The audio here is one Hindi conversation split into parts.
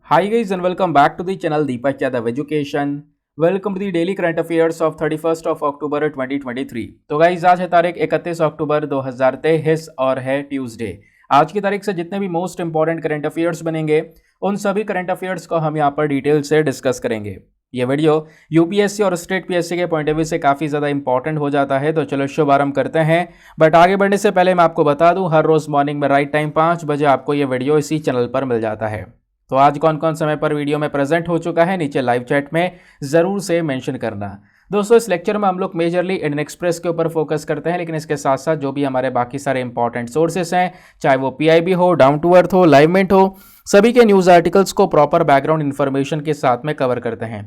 Hi guys and welcome back to the channel Deepak Yadav Education. Welcome to the daily current affairs of 31st of October 2023. तो गाइज आज है तारीख 31 अक्टूबर 2023 और है ट्यूसडे। आज की तारीख से जितने भी मोस्ट इंपॉर्टेंट करंट अफेयर्स बनेंगे उन सभी करंट अफेयर्स को हम यहाँ पर डिटेल से डिस्कस करेंगे। ये वीडियो यूपीएससी और स्टेट पीएससी के पॉइंट ऑफ व्यू से काफ़ी ज़्यादा इंपॉर्टेंट हो जाता है, तो चलो शुभारंभ करते हैं। बट आगे बढ़ने से पहले मैं आपको बता दूं, हर रोज़ मॉर्निंग में राइट टाइम 5 बजे आपको ये वीडियो इसी चैनल पर मिल जाता है। तो आज कौन कौन समय पर वीडियो में प्रेजेंट हो चुका है नीचे लाइव चैट में ज़रूर से मेंशन करना। दोस्तों इस लेक्चर में हम लोग मेजरली इंडियन एक्सप्रेस के ऊपर फोकस करते हैं, लेकिन इसके साथ साथ जो भी हमारे बाकी सारे इंपॉर्टेंट सोर्सेस हैं, चाहे वो पीआईबी हो, डाउन टू अर्थ हो, लाइवमेंट हो, सभी के न्यूज़ आर्टिकल्स को प्रॉपर बैकग्राउंड इन्फॉर्मेशन के साथ में कवर करते हैं।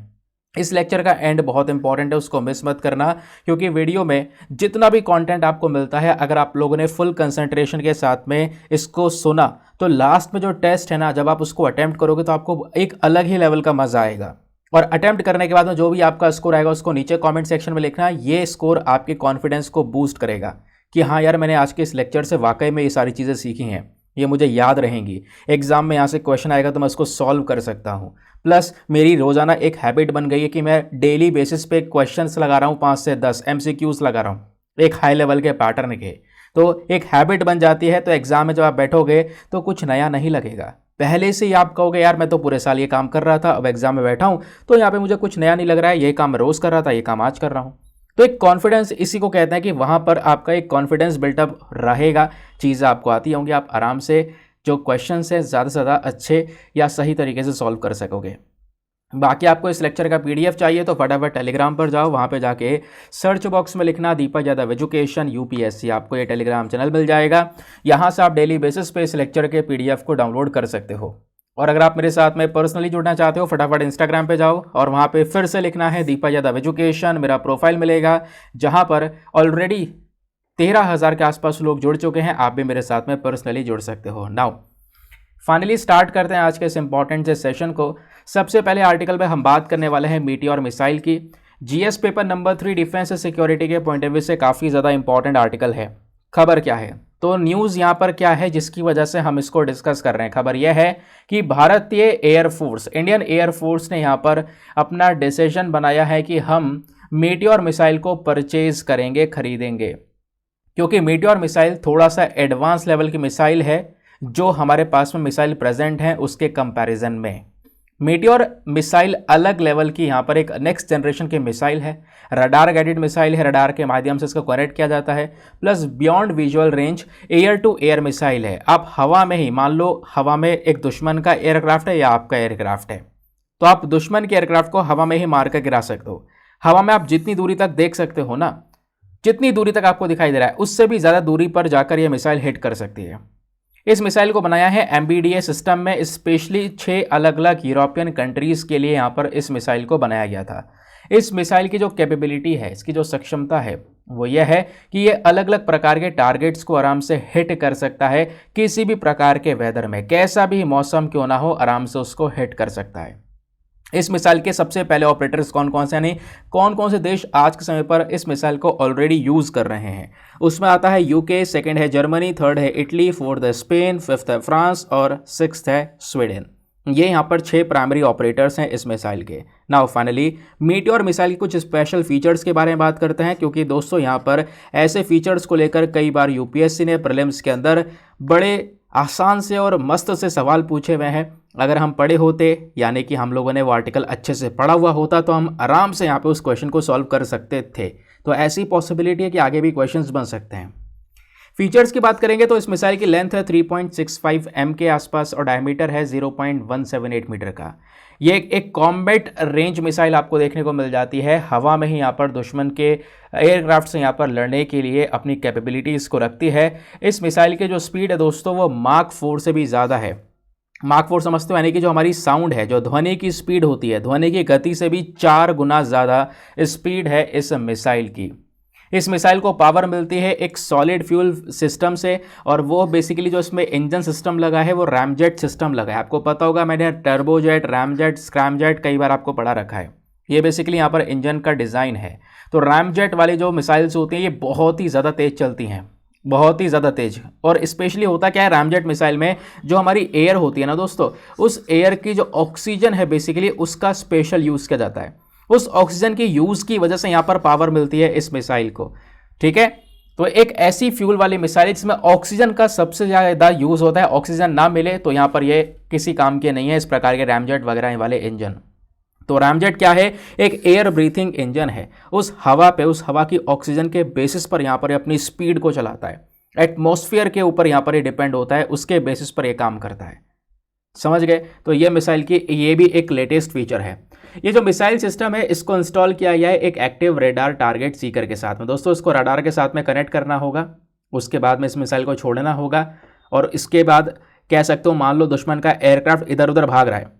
इस लेक्चर का एंड बहुत इंपॉर्टेंट है, उसको मिस मत करना, क्योंकि वीडियो में जितना भी कंटेंट आपको मिलता है, अगर आप लोगों ने फुल कंसंट्रेशन के साथ में इसको सुना तो लास्ट में जो टेस्ट है ना, जब आप उसको अटेम्प्ट करोगे तो आपको एक अलग ही लेवल का मजा आएगा। और अटेम्प्ट करने के बाद में जो भी आपका स्कोर आएगा उसको नीचे कमेंट सेक्शन में लिखना। ये स्कोर आपके कॉन्फिडेंस को बूस्ट करेगा कि हाँ यार, मैंने आज के इस लेक्चर से वाकई में ये सारी चीज़ें सीखी हैं, ये मुझे याद रहेंगी, एग्जाम में यहाँ से क्वेश्चन आएगा तो मैं उसको सॉल्व कर सकता हूँ। प्लस मेरी रोज़ाना एक हैबिट बन गई है कि मैं डेली बेसिस पे क्वेश्चंस लगा रहा हूँ, 5 से 10 एमसीक्यूज लगा रहा हूँ एक हाई लेवल के पैटर्न के। तो एक हैबिट बन जाती है, तो एग्जाम में जब आप बैठोगे तो कुछ नया नहीं लगेगा। पहले से ही आप कहोगे यार मैं तो पूरे साल ये काम कर रहा था, अब एग्जाम में बैठा हूँ तो यहाँ पे मुझे कुछ नया नहीं लग रहा है, ये काम मैं रोज़ कर रहा था, ये काम आज कर रहा हूँ। तो एक कॉन्फिडेंस इसी को कहते हैं कि वहाँ पर आपका एक कॉन्फिडेंस बिल्टअप रहेगा, चीज़ें आपको आती होंगी, आप आराम से जो क्वेश्चन है ज़्यादा से ज़्यादा अच्छे या सही तरीके से सॉल्व कर सकोगे। बाकी आपको इस लेक्चर का पीडीएफ चाहिए तो फटाफट टेलीग्राम पर जाओ, वहाँ पे जाके सर्च बॉक्स में लिखना दीपक यादव एजुकेशन यूपीएससी, आपको ये टेलीग्राम चैनल मिल जाएगा। यहाँ से आप डेली बेसिस पे इस लेक्चर के पीडीएफ को डाउनलोड कर सकते हो। और अगर आप मेरे साथ में पर्सनली जुड़ना चाहते हो, फटाफट इंस्टाग्राम पे जाओ और वहाँ पे फिर से लिखना है दीपक यादव एजुकेशन, मेरा प्रोफाइल मिलेगा जहाँ पर ऑलरेडी 13,000 के आसपास लोग जुड़ चुके हैं। आप भी मेरे साथ में पर्सनली जुड़ सकते हो। नाउ फाइनली स्टार्ट करते हैं आज के इस इंपॉर्टेंट से सेशन को। सबसे पहले आर्टिकल में हम बात करने वाले हैं मीटियोर मिसाइल की। GS paper number 3 defence security के पॉइंट ऑफ व्यू से काफ़ी ज़्यादा इंपॉर्टेंट आर्टिकल है। खबर क्या है, तो न्यूज़ यहाँ पर क्या है जिसकी वजह से हम इसको डिस्कस कर रहे हैं। खबर यह है कि भारतीय एयरफोर्स, इंडियन एयरफोर्स ने यहाँ पर अपना डिसीजन बनाया है कि हम मीटियोर मिसाइल को परचेज करेंगे, खरीदेंगे, क्योंकि मीटियोर मिसाइल थोड़ा सा एडवांस लेवल की मिसाइल है जो हमारे पास में मिसाइल प्रेजेंट हैं उसके कंपैरिजन में। मीटियोर मिसाइल अलग लेवल की, यहाँ पर एक नेक्स्ट जनरेशन की मिसाइल है, रडार गाइडेड मिसाइल है, रडार के माध्यम से इसको कनेक्ट किया जाता है, plus beyond visual range air to air missile है। आप हवा में ही, मान लो हवा में एक दुश्मन का एयरक्राफ्ट है या आपका एयरक्राफ्ट है, तो आप दुश्मन के एयरक्राफ्ट को हवा में ही मार कर गिरा सकते हो। हवा में आप जितनी दूरी तक देख सकते हो ना, जितनी दूरी तक आपको दिखाई दे रहा है उससे भी ज़्यादा दूरी पर जाकर यह मिसाइल हिट कर सकती है। इस मिसाइल को बनाया है एमबीडीए सिस्टम में, स्पेशली 6 अलग अलग यूरोपियन कंट्रीज़ के लिए यहाँ पर इस मिसाइल को बनाया गया था। इस मिसाइल की जो कैपेबिलिटी है, इसकी जो सक्षमता है वो यह है कि ये अलग अलग प्रकार के टारगेट्स को आराम से हिट कर सकता है, किसी भी प्रकार के वेदर में, कैसा भी मौसम क्यों ना हो, आराम से उसको हिट कर सकता है। इस मिसाइल के सबसे पहले ऑपरेटर्स कौन कौन से, यानी कौन कौन से देश आज के समय पर इस मिसाइल को ऑलरेडी यूज़ कर रहे हैं, उसमें आता है यूके, सेकंड है जर्मनी, थर्ड है इटली, फोर्थ है स्पेन, फिफ्थ है फ्रांस और सिक्स्थ है स्वीडन। ये यहाँ पर 6 प्राइमरी ऑपरेटर्स हैं इस मिसाइल के। नाउ फाइनली मीटियोर मिसाइल के कुछ स्पेशल फीचर्स के बारे में बात करते हैं, क्योंकि दोस्तों यहाँ पर ऐसे फीचर्स को लेकर कई बार यूपीएससी ने प्रीलिम्स के अंदर बड़े आसान से और मस्त से सवाल पूछे हुए हैं। अगर हम पढ़े होते, यानी कि हम लोगों ने वो आर्टिकल अच्छे से पढ़ा हुआ होता, तो हम आराम से यहाँ पे उस क्वेश्चन को सॉल्व कर सकते थे। तो ऐसी पॉसिबिलिटी है कि आगे भी क्वेश्चंस बन सकते हैं। फीचर्स की बात करेंगे तो इस मिसाइल की लेंथ है 3.65 m के आसपास और डायमीटर है 0.178 मीटर का। ये एक कॉम्बैट रेंज मिसाइल आपको देखने को मिल जाती है, हवा में ही यहाँ पर दुश्मन के एयरक्राफ्ट से यहाँ पर लड़ने के लिए अपनी कैपेबिलिटीज़ को रखती है। इस मिसाइल की जो स्पीड है दोस्तों वो माक 4 से भी ज़्यादा है। माक 4 समझते हो, यानी कि जो हमारी साउंड है, जो ध्वनि की स्पीड होती है, ध्वनि की गति से भी 4 गुना ज़्यादा स्पीड है इस मिसाइल की। इस मिसाइल को पावर मिलती है एक सॉलिड फ्यूल सिस्टम से, और वो बेसिकली जो इसमें इंजन सिस्टम लगा है वो रैमजेट सिस्टम लगा है। आपको पता होगा, मैंने टर्बोजेट, रैमजेट, स्क्रैमजेट कई बार आपको पढ़ा रखा है। ये बेसिकली यहाँ पर इंजन का डिज़ाइन है। तो रैमजेट वाली जो मिसाइल्स होती हैं ये बहुत ही ज़्यादा तेज़ चलती हैं, बहुत ही ज़्यादा तेज। और स्पेशली होता क्या है रामजेट मिसाइल में, जो हमारी एयर होती है ना दोस्तों, उस एयर की जो ऑक्सीजन है बेसिकली उसका स्पेशल यूज़ किया जाता है। उस ऑक्सीजन की यूज़ की वजह से यहाँ पर पावर मिलती है इस मिसाइल को। ठीक है, तो एक ऐसी फ्यूल वाली मिसाइल जिसमें ऑक्सीजन का सबसे ज़्यादा यूज़ होता है, ऑक्सीजन ना मिले तो यहाँ पर ये किसी काम के नहीं है, इस प्रकार के रैमजेट वगैरह वाले इंजन। तो रैमजेट क्या है, एक एयर ब्रीथिंग इंजन है। उस हवा पे, उस हवा की ऑक्सीजन के बेसिस पर यहाँ पर अपनी स्पीड को चलाता है। एटमॉस्फेयर के ऊपर यहाँ पर ये डिपेंड होता है, उसके बेसिस पर ये काम करता है। समझ गए? तो ये मिसाइल की ये भी एक लेटेस्ट फीचर है। ये जो मिसाइल सिस्टम है इसको इंस्टॉल किया गया है एक एक्टिव रेडार टारगेट सीकर के साथ में। दोस्तों इसको रडार के साथ में कनेक्ट करना होगा, उसके बाद में इस मिसाइल को छोड़ना होगा, और इसके बाद कह सकते हो मान लो दुश्मन का एयरक्राफ्ट इधर उधर भाग रहा है,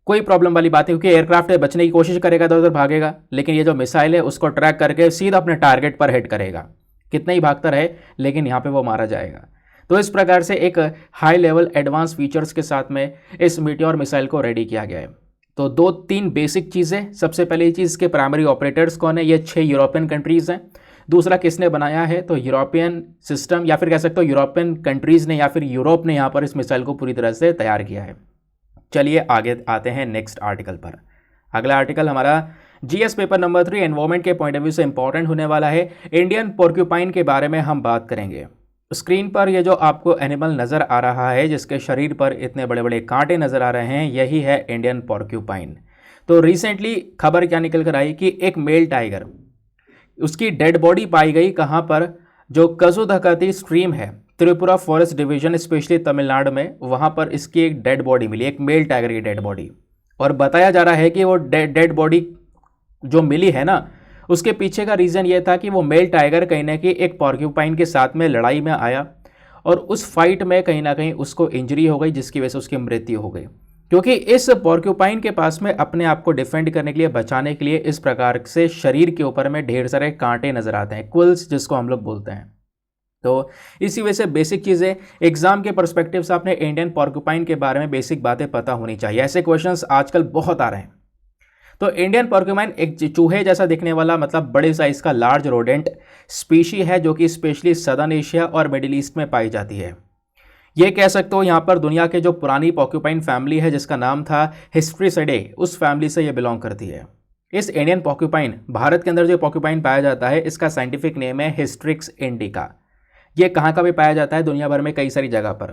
कोई प्रॉब्लम वाली बात है, क्योंकि एयरक्राफ्ट है बचने की कोशिश करेगा इधर उधर भागेगा, लेकिन ये जो मिसाइल है उसको ट्रैक करके सीधा अपने टारगेट पर हिट करेगा। कितना ही भागता रहे लेकिन यहाँ पे वो मारा जाएगा। तो इस प्रकार से एक हाई लेवल एडवांस फीचर्स के साथ में इस मीटियोर मिसाइल को रेडी किया गया है। तो 2-3 बेसिक चीज़ें। सबसे पहली चीज़, इसके प्राइमरी ऑपरेटर्स कौन है, ये 6 यूरोपियन कंट्रीज़ हैं। दूसरा, किसने बनाया है, तो यूरोपियन सिस्टम, या फिर कह सकते हो यूरोपियन कंट्रीज़ ने या फिर यूरोप ने यहाँ पर इस मिसाइल को पूरी तरह से तैयार किया है। चलिए आगे आते हैं नेक्स्ट आर्टिकल पर। अगला आर्टिकल हमारा जीएस पेपर नंबर 3 एनवायरमेंट के पॉइंट ऑफ व्यू से इंपॉर्टेंट होने वाला है। इंडियन पोर्क्यूपाइन के बारे में हम बात करेंगे। स्क्रीन पर ये जो आपको एनिमल नज़र आ रहा है, जिसके शरीर पर इतने बड़े बड़े कांटे नज़र आ रहे हैं, यही है इंडियन पोर्क्यूपाइन। तो रिसेंटली खबर क्या निकल कर आई कि एक मेल टाइगर, उसकी डेड बॉडी पाई गई कहाँ पर, जो कजुधकती स्ट्रीम है Tripura forest division specially Tamil Nadu में, वहाँ पर इसकी एक डेड बॉडी मिली, एक मेल टाइगर की डेड बॉडी। और बताया जा रहा है कि वो डेड बॉडी जो मिली है ना, उसके पीछे का रीज़न ये था कि वो मेल टाइगर कहीं ना कहीं एक पोर्क्यूपाइन के साथ में लड़ाई में आया, और उस फाइट में कहीं ना कहीं उसको इंजरी हो गई, जिसकी वजह से उसकी मृत्यु हो गई। क्योंकि इस पोर्क्यूपाइन के पास में अपने आप को डिफेंड करने के लिए, बचाने के लिए इस प्रकार से शरीर के ऊपर में ढेर सारे कांटे नज़र आते हैं, क्विल्स जिसको हम लोग बोलते हैं। तो इसी वजह से बेसिक चीज़ें एग्जाम के पर्सपेक्टिव से आपने इंडियन पोर्क्यूपाइन के बारे में बेसिक बातें पता होनी चाहिए। ऐसे क्वेश्चंस आजकल बहुत आ रहे हैं। तो इंडियन पोर्क्यूपाइन एक चूहे जैसा दिखने वाला, मतलब बड़े साइज का लार्ज रोडेंट स्पीशी है, जो कि स्पेशली सदर्न एशिया और मिडिल ईस्ट में पाई जाती है। ये कह सकते हो यहाँ पर दुनिया के जो पुरानी पोर्क्यूपाइन फैमिली है, जिसका नाम था हिस्ट्रिसिडे, उस फैमिली से ये बिलोंग करती है। इस इंडियन पोर्क्यूपाइन, भारत के अंदर जो पोर्क्यूपाइन पाया जाता है, इसका साइंटिफिक नेम है हिस्ट्रिक्स इंडिका। ये कहाँ का भी पाया जाता है, दुनिया भर में कई सारी जगह पर।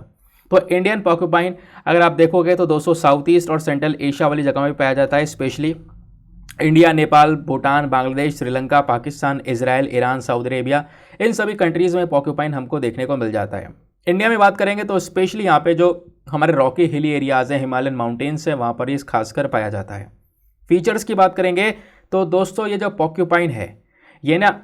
तो इंडियन पोर्क्यूपाइन अगर आप देखोगे तो दोस्तों साउथ ईस्ट और सेंट्रल एशिया वाली जगह में पाया जाता है, specially India, Nepal, Bhutan, Bangladesh, Sri Lanka, Pakistan, Israel, Iran, Saudi Arabia, इन सभी कंट्रीज़ में पोर्क्यूपाइन हमको देखने को मिल जाता है। इंडिया में बात करेंगे तो स्पेशली यहाँ पे जो हमारे रॉकी हिली एरियाज़ हैं, हिमालयन माउंटेन्स हैं, वहाँ पर ये खासकर पाया जाता है। फीचर्स की बात करेंगे तो दोस्तों ये जो पोर्क्यूपाइन है, ये ना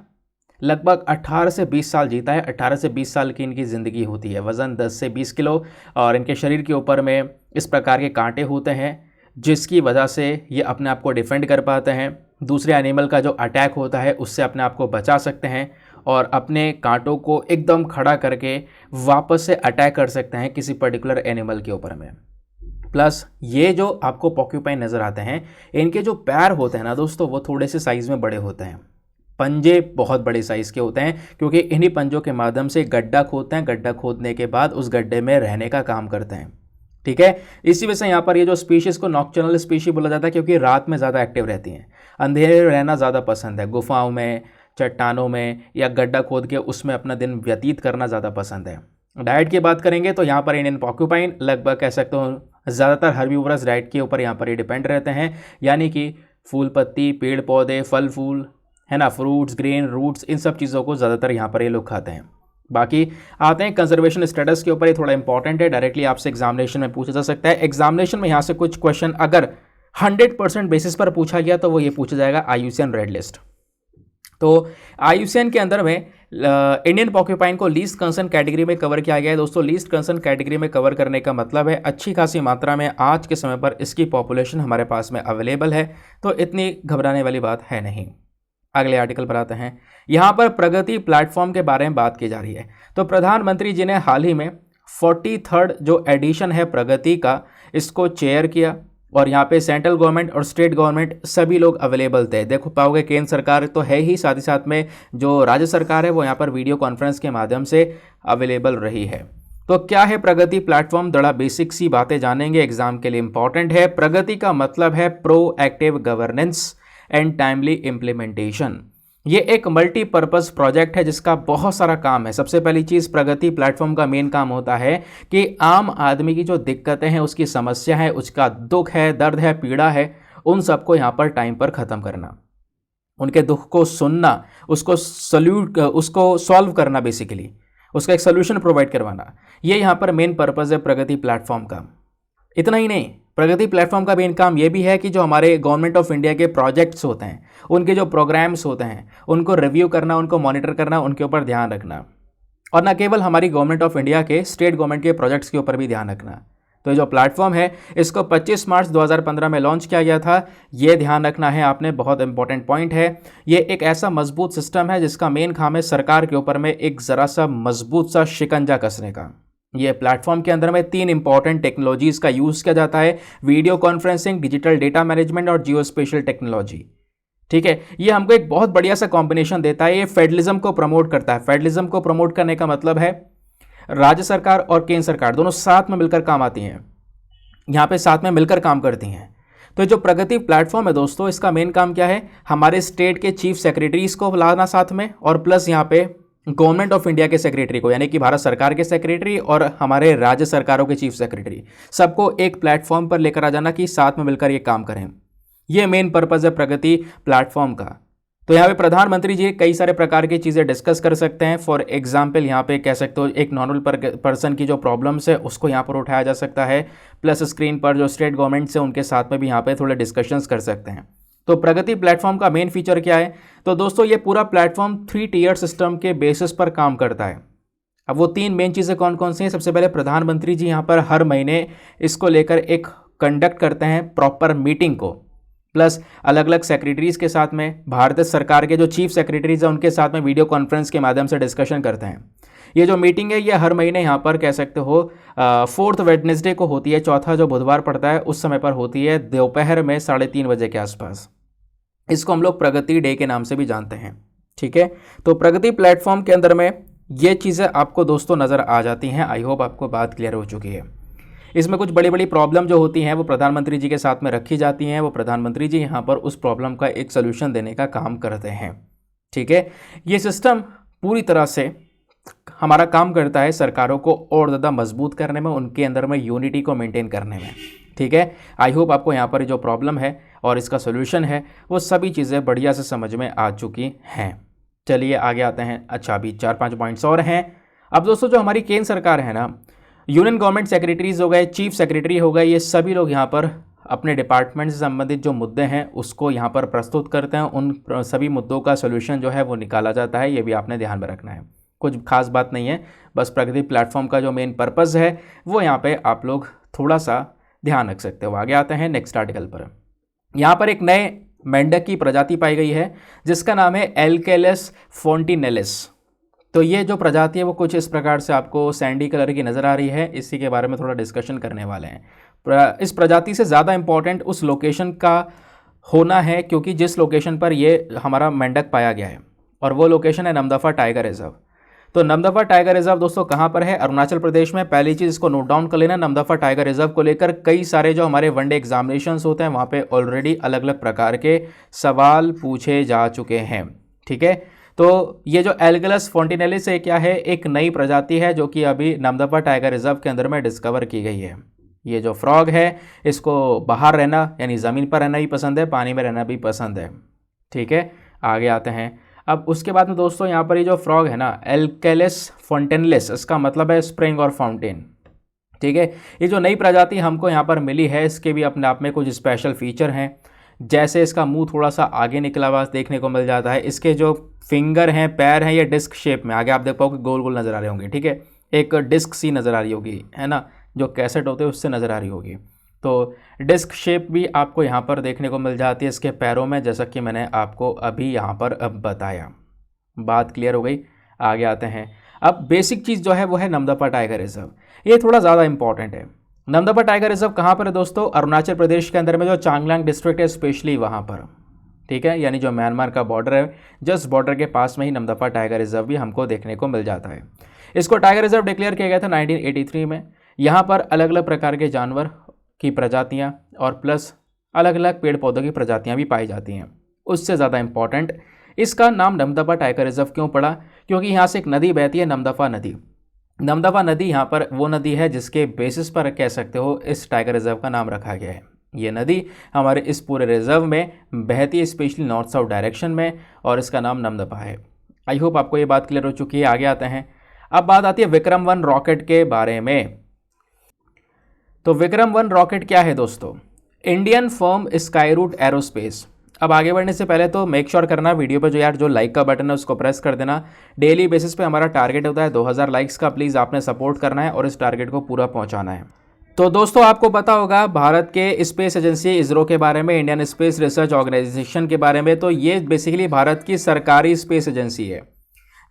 लगभग 18 से 20 साल जीता है। 18 से 20 साल की इनकी ज़िंदगी होती है। वज़न 10 से 20 किलो, और इनके शरीर के ऊपर में इस प्रकार के कांटे होते हैं, जिसकी वजह से ये अपने आप को डिफेंड कर पाते हैं। दूसरे एनिमल का जो अटैक होता है उससे अपने आप को बचा सकते हैं, और अपने कांटों को एकदम खड़ा करके वापस से अटैक कर सकते हैं किसी पर्टिकुलर एनिमल के ऊपर में। प्लस ये जो आपको पोर्क्यूपाइन नज़र आते हैं, इनके जो पैर होते हैं ना दोस्तों, वो थोड़े से साइज़ में बड़े होते हैं। पंजे बहुत बड़े साइज़ के होते हैं, क्योंकि इन्हीं पंजों के माध्यम से गड्ढा खोदते हैं। गड्ढा खोदने के बाद उस गड्ढे में रहने का काम करते हैं। ठीक है, इसी वजह से यहाँ पर ये जो स्पीशीज़ को नॉक्टर्नल स्पीशी बोला जाता है, क्योंकि रात में ज़्यादा एक्टिव रहती हैं, अंधेरे में रहना ज़्यादा पसंद है, गुफाओं में, चट्टानों में, या गड्ढा खोद के उसमें अपना दिन व्यतीत करना ज़्यादा पसंद है। डाइट की बात करेंगे तो यहाँ पर इंडियन पोर्क्यूपाइन लगभग कह सकते हो ज़्यादातर हर्बीवोरस डाइट के ऊपर यहाँ पर ये डिपेंड रहते हैं, यानी कि फूल पत्ती, पेड़ पौधे, फल फूल, है ना, फ्रूट्स, ग्रेन, रूट्स, इन सब चीज़ों को ज़्यादातर यहाँ पर ये लोग खाते हैं। बाकी आते हैं कंजर्वेशन स्टेटस के ऊपर। ये थोड़ा इंपॉर्टेंट है, डायरेक्टली आपसे एग्जामिनेशन में पूछा जा सकता है। एग्जामिनेशन में यहाँ से कुछ क्वेश्चन अगर 100% बेसिस पर पूछा गया तो वो ये पूछा जाएगा IUCN रेड लिस्ट। तो IUCN के अंदर में इंडियन पोर्क्यूपाइन को लीस्ट कंसर्न कैटेगरी में कवर किया गया है। दोस्तों लीस्ट कंसर्न कैटेगरी में कवर करने का मतलब है अच्छी खासी मात्रा में आज के समय पर इसकी पॉपुलेशन हमारे पास में अवेलेबल है, तो इतनी घबराने वाली बात है नहीं। अगले आर्टिकल पर आते हैं। यहाँ पर प्रगति प्लेटफॉर्म के बारे में बात की जा रही है। तो प्रधानमंत्री जी ने हाल ही में 43rd जो एडिशन है प्रगति का, इसको चेयर किया। और यहाँ पे सेंट्रल गवर्नमेंट और स्टेट गवर्नमेंट सभी लोग अवेलेबल थे। देखो पाओगे केंद्र सरकार तो है ही, साथ ही साथ में जो राज्य सरकार है वो यहाँ पर वीडियो कॉन्फ्रेंस के माध्यम से अवेलेबल रही है। तो क्या है प्रगति प्लेटफॉर्म, थोड़ा बेसिक सी बातें जानेंगे, एग्जाम के लिए इंपॉर्टेंट है। प्रगति का मतलब है proactive governance and timely implementation. ये एक मल्टीपर्पज़ प्रोजेक्ट है जिसका बहुत सारा काम है। सबसे पहली चीज़, प्रगति प्लेटफॉर्म का मेन काम होता है कि आम आदमी की जो दिक्कतें हैं, उसकी समस्या है, उसका दुख है, दर्द है, पीड़ा है, उन सबको यहाँ पर टाइम पर ख़त्म करना, उनके दुख को सुनना, उसको सॉल्व करना, बेसिकली उसका एक सोल्यूशन प्रोवाइड करवाना। ये यहाँ पर मेन पर्पज़ है प्रगति प्लेटफॉर्म का। इतना ही नहीं, प्रगति प्लेटफॉर्म का मेन काम ये भी है कि जो हमारे गवर्नमेंट ऑफ इंडिया के प्रोजेक्ट्स होते हैं, उनके जो प्रोग्राम्स होते हैं, उनको रिव्यू करना, उनको मॉनिटर करना, उनके ऊपर ध्यान रखना, और न केवल हमारी गवर्नमेंट ऑफ इंडिया के, स्टेट गवर्नमेंट के प्रोजेक्ट्स के ऊपर भी ध्यान रखना। तो ये जो प्लेटफॉर्म है, इसको 25 मार्च 2015 में लॉन्च किया गया था। ये ध्यान रखना है आपने, बहुत इंपॉर्टेंट पॉइंट है। ये एक ऐसा मजबूत सिस्टम है जिसका मेन काम है सरकार के ऊपर में एक ज़रा सा मजबूत सा शिकंजा कसने का। ये प्लेटफॉर्म के अंदर में 3 इंपॉर्टेंट टेक्नोलॉजीज़ का यूज़ किया जाता है: video conferencing, digital data management और जियो स्पेशल टेक्नोलॉजी। ठीक है, ये हमको एक बहुत बढ़िया सा कॉम्बिनेशन देता है। ये फेडरलिज्म को प्रमोट करता है। फेडरलिज्म को प्रमोट करने का मतलब है राज्य सरकार और केंद्र सरकार दोनों साथ में मिलकर काम आती हैं, यहाँ पे साथ में मिलकर काम करती हैं। तो जो प्रगति प्लेटफॉर्म है दोस्तों, इसका मेन काम क्या है, हमारे स्टेट के चीफ सेक्रेटरीज को लाना साथ में, और प्लस यहाँ पे गवर्नमेंट ऑफ इंडिया के सेक्रेटरी को, यानी कि भारत सरकार के सेक्रेटरी और हमारे राज्य सरकारों के चीफ सेक्रेटरी, सबको एक प्लेटफॉर्म पर लेकर आ जाना कि साथ में मिलकर ये काम करें। ये मेन पर्पज़ है प्रगति प्लेटफॉर्म का। तो यहाँ पे प्रधानमंत्री जी कई सारे प्रकार की चीज़ें डिस्कस कर सकते हैं। फॉर एग्जाम्पल यहाँ पे कह सकते हो एक नॉर्मल पर्सन की जो प्रॉब्लम्स है उसको यहाँ पर उठाया जा सकता है, प्लस स्क्रीन पर जो स्टेट गवर्नमेंट से उनके साथ में भी यहाँ पे थोड़े डिस्कशंस कर सकते हैं। तो प्रगति प्लेटफॉर्म का मेन फीचर क्या है, तो दोस्तों ये पूरा प्लेटफॉर्म 3 टीयर सिस्टम के बेसिस पर काम करता है। अब वो 3 मेन चीज़ें कौन कौन सी हैं? सबसे पहले प्रधानमंत्री जी यहाँ पर हर महीने इसको लेकर एक कंडक्ट करते हैं प्रॉपर मीटिंग को, प्लस अलग अलग सेक्रेटरीज़ के साथ में, भारत सरकार के जो चीफ सेक्रेटरीज हैं उनके साथ में वीडियो कॉन्फ्रेंस के माध्यम से डिस्कशन करते हैं। ये जो मीटिंग है ये हर महीने यहाँ पर कह सकते हो 4th वेडनेसडे को होती है, चौथा जो बुधवार पड़ता है उस समय पर होती है, दोपहर में 3:30 बजे के आसपास। इसको हम लोग प्रगति डे के नाम से भी जानते हैं। ठीक है, तो प्रगति प्लेटफॉर्म के अंदर में ये चीज़ें आपको दोस्तों नज़र आ जाती हैं। आई होप आपको बात क्लियर हो चुकी है। इसमें कुछ बड़ी बड़ी प्रॉब्लम जो होती हैं वो प्रधानमंत्री जी के साथ में रखी जाती हैं। वो प्रधानमंत्री जी यहाँ पर उस प्रॉब्लम का एक सोल्यूशन देने का काम करते हैं। ठीक है, ये सिस्टम पूरी तरह से हमारा काम करता है सरकारों को और ज़्यादा मजबूत करने में, उनके अंदर में यूनिटी को मेंटेन करने में। ठीक है, आई होप आपको यहाँ पर जो प्रॉब्लम है और इसका सोल्यूशन है वो सभी चीज़ें बढ़िया से समझ में आ चुकी हैं। चलिए आगे आते हैं। अच्छा, अभी 4-5 पॉइंट्स और हैं। अब दोस्तों जो हमारी केंद्र सरकार है ना, यूनियन गवर्नमेंट सेक्रेटरीज हो गए, चीफ सेक्रेटरी हो गए, ये सभी लोग यहाँ पर अपने डिपार्टमेंट से संबंधित जो मुद्दे हैं उसको यहाँ पर प्रस्तुत करते हैं। उन सभी मुद्दों का सोल्यूशन जो है वो निकाला जाता है। ये भी आपने ध्यान में रखना है, कुछ खास बात नहीं है, बस प्रगति प्लेटफॉर्म का जो मेन पर्पज़ है वो यहाँ पे आप लोग थोड़ा सा ध्यान रख सकते हो। आगे आते हैं नेक्स्ट आर्टिकल पर। यहाँ पर एक नए मेंढक की प्रजाति पाई गई है जिसका नाम है एल्केलस फोर्टिनेलिस। तो ये जो प्रजाति है वो कुछ इस प्रकार से आपको सैंडी कलर की नज़र आ रही है। इसी के बारे में थोड़ा डिस्कशन करने वाले हैं। इस प्रजाति से ज़्यादा इम्पॉर्टेंट उस लोकेशन का होना है, क्योंकि जिस लोकेशन पर ये हमारा मेंढक पाया गया है, और वो लोकेशन है नमदफा टाइगर रिजर्व। तो नमदफा टाइगर रिजर्व दोस्तों कहाँ पर है? अरुणाचल प्रदेश में। पहली चीज़ इसको नोट डाउन कर लेना, नमदफा टाइगर रिजर्व को लेकर कई सारे जो हमारे वनडे एग्जामिनेशंस होते हैं वहाँ पे ऑलरेडी अलग अलग प्रकार के सवाल पूछे जा चुके हैं। ठीक है, तो ये जो एल्केलस फोर्टिनेलिस है क्या है? एक नई प्रजाति है जो कि अभी नमदफा टाइगर रिजर्व के अंदर में डिस्कवर की गई है। ये जो फ्रॉग है इसको बाहर रहना यानी ज़मीन पर रहना भी पसंद है, पानी में रहना भी पसंद है। ठीक है, आगे आते हैं। अब उसके बाद में दोस्तों यहाँ पर ये जो फ्रॉग है ना, एल्केलस फोर्टिनेलिस, इसका मतलब है स्प्रिंग और फाउंटेन। ठीक है, ये जो नई प्रजाति हमको यहाँ पर मिली है इसके भी अपने आप में कुछ स्पेशल फीचर हैं। जैसे इसका मुंह थोड़ा सा आगे निकला हुआ देखने को मिल जाता है, इसके जो फिंगर हैं, पैर हैं, ये डिस्क शेप में, आगे आप देख पाओगे गोल गोल नज़र आ रहे होंगे। ठीक है, एक डिस्क सी नज़र आ रही होगी, है ना, जो कैसेट होते हैं उससे नज़र आ रही होगी। तो डिस्क शेप भी आपको यहाँ पर देखने को मिल जाती है इसके पैरों में, जैसा कि मैंने आपको अभी यहाँ पर अब बताया। बात क्लियर हो गई? आगे आते हैं। अब बेसिक चीज़ जो है वो है नमदफा टाइगर रिजर्व। ये थोड़ा ज़्यादा इंपॉर्टेंट है। नमदफा टाइगर रिजर्व कहाँ पर है दोस्तों? अरुणाचल प्रदेश के अंदर में जो चांगलांग डिस्ट्रिक्ट है, स्पेशली वहाँ पर, ठीक है, यानी जो म्यांमार का बॉर्डर है, जस्ट बॉर्डर के पास में ही नमदफा टाइगर रिजर्व भी हमको देखने को मिल जाता है। इसको टाइगर रिजर्व डिक्लेयर किया गया था 1983 में। यहाँ पर अलग अलग प्रकार के जानवर की प्रजातियाँ और प्लस अलग अलग पेड़ पौधों की प्रजातियाँ भी पाई जाती हैं। उससे ज़्यादा इम्पॉर्टेंट, इसका नाम नमदफा टाइगर रिजर्व क्यों पड़ा? क्योंकि यहाँ से एक नदी बहती है, नमदफा नदी। नमदफा नदी यहाँ पर वो नदी है जिसके बेसिस पर कह सकते हो इस टाइगर रिजर्व का नाम रखा गया है। ये नदी हमारे इस पूरे रिजर्व में बहती है, स्पेशली नॉर्थ साउथ डायरेक्शन में, और इसका नाम नमदफा है। आई होप आपको ये बात क्लियर हो चुकी है। आगे आते हैं। अब बात आती है विक्रम-1 रॉकेट के बारे में। तो विक्रम-1 रॉकेट क्या है दोस्तों? Indian firm Skyroot aerospace. अब आगे बढ़ने से पहले तो मेक श्योर करना वीडियो पर जो लाइक का बटन है उसको प्रेस कर देना। डेली बेसिस पे हमारा टारगेट होता है 2000 लाइक्स का, प्लीज़ आपने सपोर्ट करना है और इस टारगेट को पूरा पहुंचाना है। तो दोस्तों आपको पता होगा भारत के स्पेस एजेंसी इसरो के बारे में, इंडियन स्पेस रिसर्च ऑर्गेनाइजेशन के बारे में। तो ये बेसिकली भारत की सरकारी स्पेस एजेंसी है।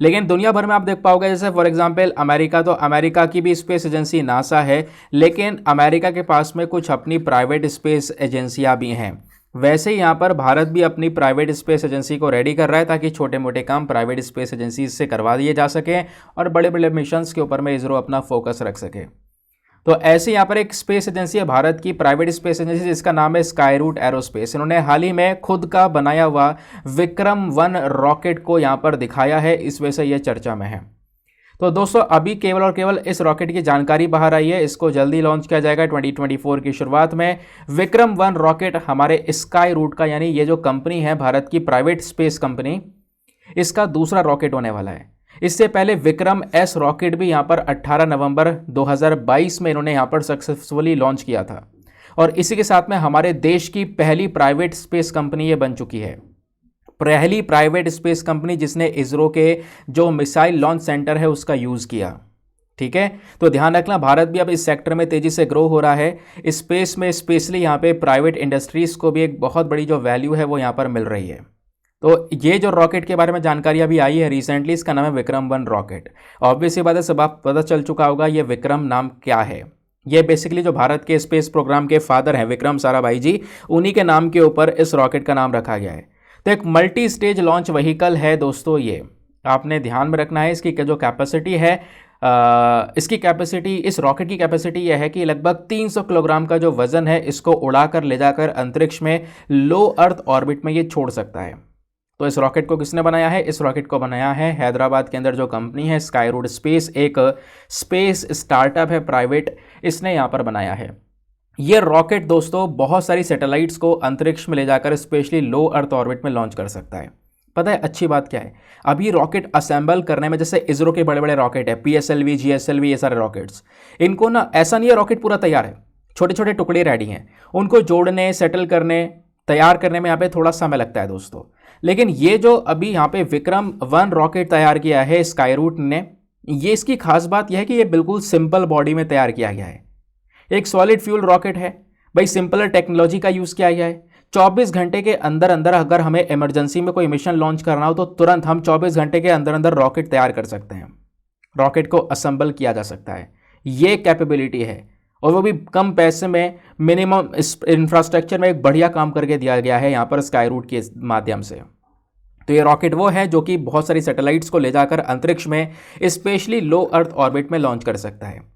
लेकिन दुनिया भर में आप देख पाओगे, जैसे फॉर एग्जांपल अमेरिका, तो अमेरिका की भी स्पेस एजेंसी नासा है, लेकिन अमेरिका के पास में कुछ अपनी प्राइवेट स्पेस एजेंसियां भी हैं। वैसे ही यहाँ पर भारत भी अपनी प्राइवेट स्पेस एजेंसी को रेडी कर रहा है ताकि छोटे मोटे काम प्राइवेट स्पेस एजेंसी से करवा दिए जा सकें और बड़े बड़े मिशंस के ऊपर में इसरो अपना फोकस रख सके। तो ऐसे यहाँ पर एक स्पेस एजेंसी है, भारत की प्राइवेट स्पेस एजेंसी, जिसका नाम है स्काईरूट एरोस्पेस। इन्होंने हाल ही में खुद का बनाया हुआ विक्रम-1 रॉकेट को यहाँ पर दिखाया है, इस वजह से यह चर्चा में है। तो दोस्तों अभी केवल और केवल इस रॉकेट की जानकारी बाहर आई है, इसको जल्दी लॉन्च किया जाएगा 2024 की शुरुआत में। विक्रम-1 रॉकेट हमारे स्काईरूट का, यानी ये जो कंपनी है भारत की प्राइवेट स्पेस कंपनी, इसका दूसरा रॉकेट होने वाला है। इससे पहले विक्रम-S रॉकेट भी यहाँ पर 18 नवंबर 2022 में इन्होंने यहाँ पर सक्सेसफुली लॉन्च किया था, और इसी के साथ में हमारे देश की पहली प्राइवेट स्पेस कंपनी ये बन चुकी है। पहली प्राइवेट स्पेस कंपनी जिसने इसरो के जो मिसाइल लॉन्च सेंटर है उसका यूज़ किया। ठीक है, तो ध्यान रखना, भारत भी अब इस सेक्टर में तेज़ी से ग्रो हो रहा है। स्पेस में स्पेशली यहाँ पे प्राइवेट इंडस्ट्रीज़ को भी एक बहुत बड़ी जो वैल्यू है वो यहाँ पर मिल रही है। तो ये जो रॉकेट के बारे में जानकारी अभी आई है रिसेंटली, इसका नाम है विक्रम-1 रॉकेट। ऑब्वियस बात है, सब आप पता चल चुका होगा ये विक्रम नाम क्या है। ये बेसिकली जो भारत के स्पेस प्रोग्राम के फादर हैं विक्रम साराभाई जी, उन्हीं के नाम के ऊपर इस रॉकेट का नाम रखा गया है। तो एक मल्टी स्टेज लॉन्च व्हीकल है दोस्तों, ये आपने ध्यान में रखना है। इसकी जो कैपेसिटी है, इसकी कैपेसिटी, इस रॉकेट की कैपेसिटी यह है कि लगभग 300 किलोग्राम का जो वजन है इसको उड़ाकर ले जाकर अंतरिक्ष में लो अर्थ ऑर्बिट में ये छोड़ सकता है। तो इस रॉकेट को किसने बनाया है? इस रॉकेट को बनाया है हैदराबाद के अंदर जो कंपनी है स्काईरूट स्पेस, एक स्पेस स्टार्टअप है प्राइवेट, इसने यहाँ पर बनाया है। ये रॉकेट दोस्तों बहुत सारी सैटेलाइट्स को अंतरिक्ष में ले जाकर स्पेशली लो अर्थ ऑर्बिट में लॉन्च कर सकता है। पता है अच्छी बात क्या है? अभी रॉकेट असेंबल करने में, जैसे इसरो के बड़े बड़े रॉकेट है PSLV, GSLV, ये सारे रॉकेट्स, इनको ना ऐसा नहीं है रॉकेट पूरा तैयार है, छोटे छोटे टुकड़े रेडी हैं, उनको जोड़ने, सेटल करने, तैयार करने में यहाँ पे थोड़ा समय लगता है दोस्तों। लेकिन ये जो अभी यहाँ पे विक्रम-1 रॉकेट तैयार किया है स्काईरूट ने, ये इसकी खास बात यह है कि ये बिल्कुल सिंपल बॉडी में तैयार किया गया है। एक सॉलिड फ्यूल रॉकेट है भाई, सिंपलर टेक्नोलॉजी का यूज़ किया गया है। 24 घंटे के अंदर अंदर अगर हमें इमरजेंसी में कोई मिशन लॉन्च करना हो तो तुरंत हम 24 घंटे के अंदर अंदर रॉकेट तैयार कर सकते हैं, रॉकेट को असेंबल किया जा सकता है। ये कैपेबिलिटी है, और वो भी कम पैसे में, मिनिमम इंफ्रास्ट्रक्चर में एक बढ़िया काम करके दिया गया है यहाँ पर स्काईरूट के माध्यम से। तो ये रॉकेट वो है जो कि बहुत सारी सैटेलाइट्स को ले जाकर अंतरिक्ष में स्पेशली लो अर्थ ऑर्बिट में लॉन्च कर सकता है।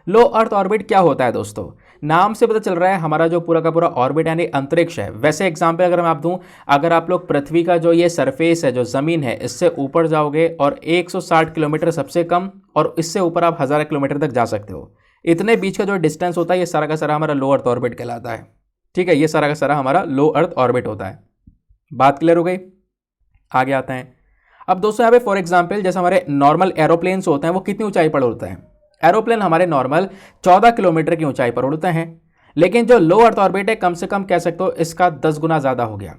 लो अर्थ ऑर्बिट क्या होता है दोस्तों? नाम से पता चल रहा है हमारा जो पूरा का पूरा ऑर्बिट यानी अंतरिक्ष है। वैसे एग्जाम्पल अगर मैं आप दूं, अगर आप लोग पृथ्वी का जो ये सरफेस है, जो ज़मीन है, इससे ऊपर जाओगे और 160 किलोमीटर सबसे कम, और इससे ऊपर आप 1000 किलोमीटर तक जा सकते हो। इतने बीच का जो डिस्टेंस होता है ये सारा का सारा हमारा लो अर्थ ऑर्बिट कहलाता है। ठीक है, ये सारा का सारा हमारा लो अर्थ ऑर्बिट होता है। बात क्लियर हो गई? आगे आते हैं। अब दोस्तों यहाँ पे फॉर एग्जाम्पल जैसे हमारे नॉर्मल एरोप्लेन्स होते हैं वो कितनी ऊंचाई पर उड़ते हैं? एरोप्लेन हमारे नॉर्मल 14 किलोमीटर की ऊंचाई पर उड़ते हैं, लेकिन जो लो अर्थ ऑर्बिट है कम से कम कह सकते हो इसका 10 गुना ज़्यादा हो गया।